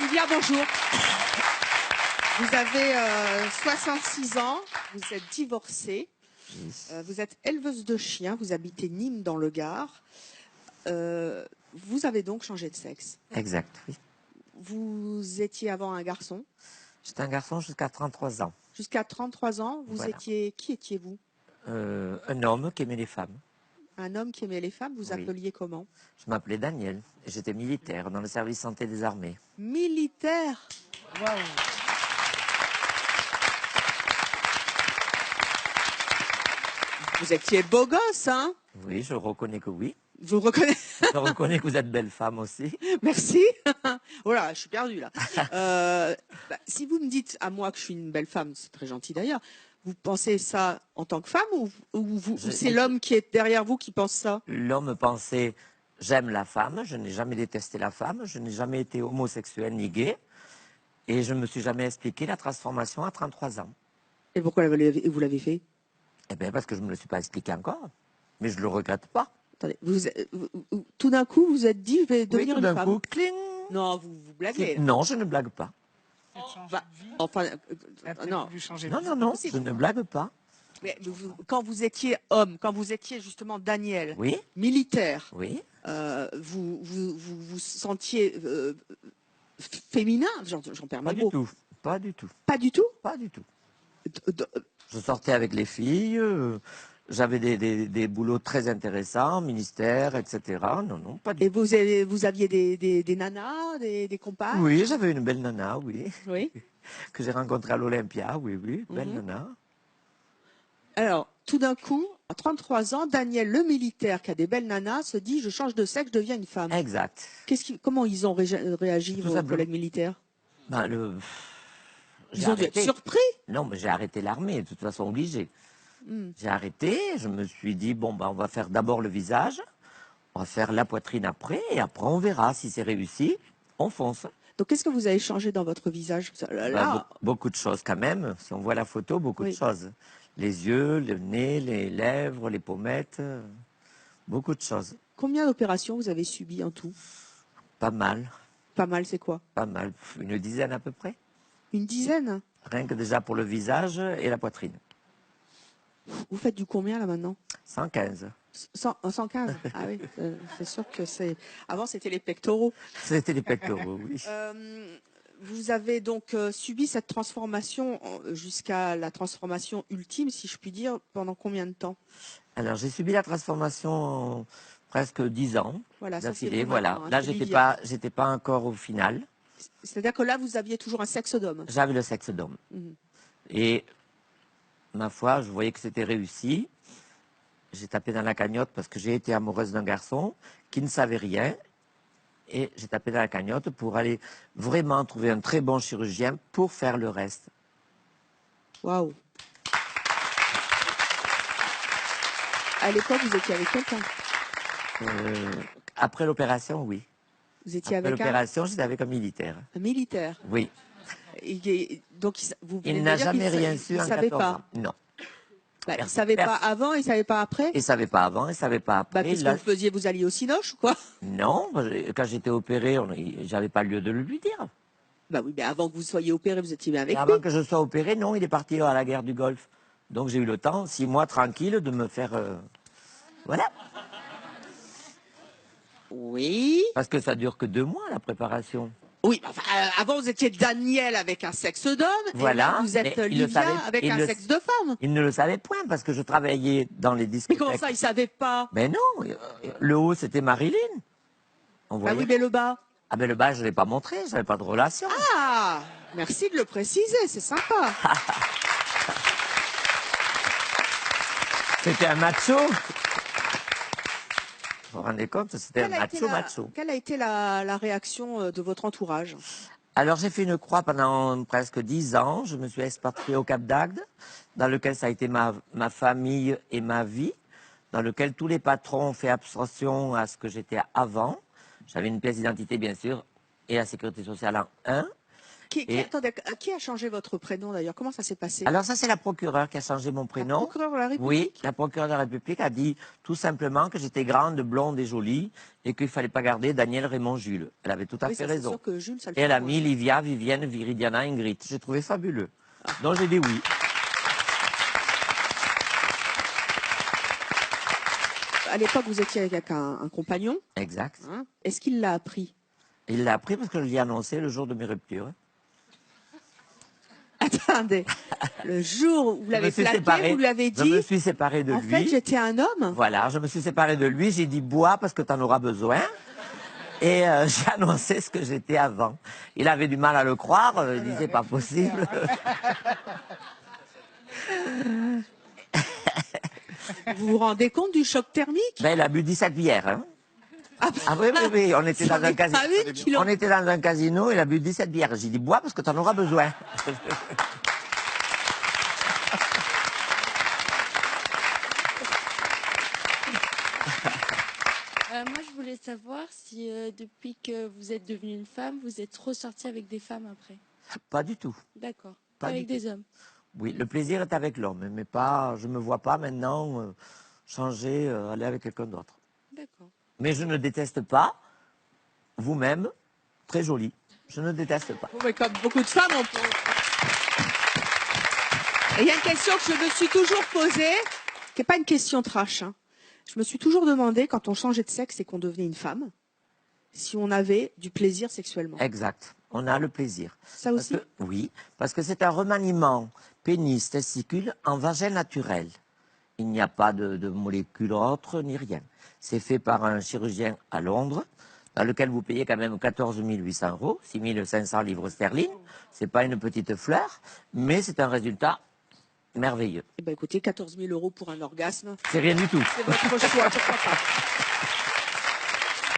Livia, bonjour. Vous avez 66 ans, vous êtes divorcée, vous êtes éleveuse de chiens, vous habitez Nîmes dans le Gard. Vous avez donc changé de sexe. Exact, oui. Vous étiez avant un garçon. J'étais un garçon jusqu'à 33 ans. Jusqu'à 33 ans, vous Voilà. étiez... Qui étiez-vous? Un homme qui aimait les femmes. Un homme qui aimait les femmes, vous Oui. appeliez comment? Je m'appelais Daniel et j'étais militaire dans le service santé des armées. Militaire. Waouh. Vous étiez beau gosse, hein? Oui, je reconnais que oui. Vous reconnaissez? Je reconnais que vous êtes belle femme aussi. Merci. Oh là, je suis perdue là. Si vous me dites à moi que je suis une belle femme, c'est très gentil d'ailleurs. Vous pensez ça en tant que femme ou c'est l'homme qui est derrière vous qui pense ça? L'homme pensait, j'aime la femme, je n'ai jamais détesté la femme, je n'ai jamais été homosexuel ni gay. Et je ne me suis jamais expliqué la transformation à 33 ans. Et pourquoi vous l'avez fait? Eh bien, parce que je ne me le suis pas expliqué encore. Mais je ne le regrette pas. Attendez, tout d'un coup, vous êtes dit, je vais devenir une femme. Tout d'un coup, cling. Non, vous blaguez. Non, je ne blague pas. Enfin, non. Non, je ne blague pas. Mais quand vous étiez homme, quand vous étiez justement Daniel, Oui. militaire, Oui. vous sentiez féminin, j'en perds mes mots. Pas du tout. Pas du tout? Pas du tout. Je sortais avec les filles, j'avais des boulots très intéressants, ministère, etc. Non, pas du tout. Et vous aviez des nanas, des compagnes? Oui, j'avais une belle nana, oui. Oui. Que j'ai rencontrée à l'Olympia, oui, belle nana. Alors, tout d'un coup, à 33 ans, Daniel, le militaire qui a des belles nanas, se dit, je change de sexe, je deviens une femme. Exact. Comment ils ont réagi, vos collègues militaires? Ils ont dû être surpris. Non, mais j'ai arrêté l'armée, de toute façon obligé. J'ai arrêté, je me suis dit, bon, on va faire d'abord le visage, on va faire la poitrine après, et après on verra si c'est réussi, on fonce. Donc, qu'est-ce que vous avez changé dans votre visage? Beaucoup de choses quand même, si on voit la photo, beaucoup de choses. Les yeux, le nez, les lèvres, les pommettes, beaucoup de choses. Combien d'opérations vous avez subies en tout? Pas mal. Pas mal, c'est quoi? Pas mal, une dizaine à peu près. Une dizaine? Rien que déjà pour le visage et la poitrine. Vous faites du combien là maintenant? 115. 115? Ah oui, c'est sûr que c'est... Avant, c'était les pectoraux. C'était les pectoraux, oui. Vous avez donc subi cette transformation jusqu'à la transformation ultime, si je puis dire, pendant combien de temps? Alors, j'ai subi la transformation presque 10 ans. Voilà, d'affilée. Voilà. Là, j'étais pas encore au final. C'est-à-dire que là, vous aviez toujours un sexe d'homme? J'avais le sexe d'homme. Et ma foi, je voyais que c'était réussi. J'ai tapé dans la cagnotte parce que j'ai été amoureuse d'un garçon qui ne savait rien. Et j'ai tapé dans la cagnotte pour aller vraiment trouver un très bon chirurgien pour faire le reste. Waouh! À l'époque, vous étiez avec quelqu'un? Après l'opération, oui. Vous étiez Après avec l'opération, j'étais avec un militaire. Un militaire? Oui. Donc, il n'a jamais rien su en 14 ans. Non. Il ne savait pas avant, il ne savait pas après? Il ne savait pas avant, il ne savait pas après. Qu'est-ce que vous faisiez? Vous alliez au cinoche ou quoi? Non, quand j'étais opéré, j'avais pas lieu de le lui dire. Bah oui, mais avant que vous soyez opéré, vous étiez bien avec lui. Avant que je sois opéré, non, il est parti à la guerre du Golfe. Donc j'ai eu le temps, 6 mois tranquille, de me faire... Voilà. Oui. Parce que ça dure que 2 mois, la préparation. Oui, enfin, avant vous étiez Daniel avec un sexe d'homme, voilà, et là vous êtes Livia avec un sexe de femme. Il ne le savait point parce que je travaillais dans les discothèques. Mais comment ça, il ne savait pas? Mais non, le haut c'était Marilyn. Bah oui, mais le bas? Ah ben le bas je ne l'ai pas montré, je n'avais pas de relation. Ah, merci de le préciser, c'est sympa. C'était un macho. Vous vous rendez compte, c'était un macho. Quelle a été la réaction de votre entourage? Alors j'ai fait une croix pendant presque 10 ans. Je me suis expatrié au Cap d'Agde, dans lequel ça a été ma famille et ma vie, dans lequel tous les patrons ont fait abstraction à ce que j'étais avant. J'avais une pièce d'identité bien sûr, et la sécurité sociale en un. Attendez, qui a changé votre prénom d'ailleurs? Comment ça s'est passé? Alors ça, c'est la procureure qui a changé mon La prénom. procureure de la République? Oui, la procureure de la République a dit tout simplement que j'étais grande, blonde et jolie et qu'il fallait pas garder Daniel, Raymond, Jules. Elle avait tout à Oui, fait ça, c'est raison. sûr que Jules, ça le Et elle fait a moins. mis Livia, Vivienne, Viridiana, Ingrid. J'ai trouvé fabuleux. Donc j'ai dit oui. À l'époque, vous étiez avec un compagnon. Exact. Hein? Est-ce qu'il l'a appris? Il l'a appris parce que je l'ai annoncé le jour de mes ruptures. Attendez, le jour où vous l'avez plaqué, vous lui avez dit... Je me suis séparé de lui. En fait, j'étais un homme. Voilà, je me suis séparé de lui. J'ai dit bois parce que tu en auras besoin. Et j'ai annoncé ce que j'étais avant. Il avait du mal à le croire. Il disait pas possible. Vous vous rendez compte du choc thermique? Ben, il a bu 17 bières. Hein. Ah oui, oui, oui. On était dans un casino. Il a bu 17 bières. J'ai dit bois parce que tu en auras besoin. Moi, je voulais savoir si depuis que vous êtes devenue une femme, vous êtes ressortie avec des femmes après. Pas du tout. D'accord. Pas Avec du des hommes. Oui, le plaisir est avec l'homme, mais pas. Je me vois pas maintenant changer, aller avec quelqu'un d'autre. D'accord. Mais je ne déteste pas. Vous-même, très jolie. Je ne déteste pas. Mais comme beaucoup de femmes, on peut... Et il y a une question que je me suis toujours posée, qui n'est pas une question trash. Hein. Je me suis toujours demandé, quand on changeait de sexe et qu'on devenait une femme, si on avait du plaisir sexuellement. Exact. On a le plaisir. Ça aussi? Oui, parce que c'est un remaniement pénis, testicule en vagin naturel. Il n'y a pas de molécules autres ni rien. C'est fait par un chirurgien à Londres, dans lequel vous payez quand même 14 800 €, 6 500 livres sterling. C'est pas une petite fleur, mais c'est un résultat merveilleux. Eh ben, écoutez, 14 000 € pour un orgasme. C'est rien du tout. C'est votre choix, pourquoi pas.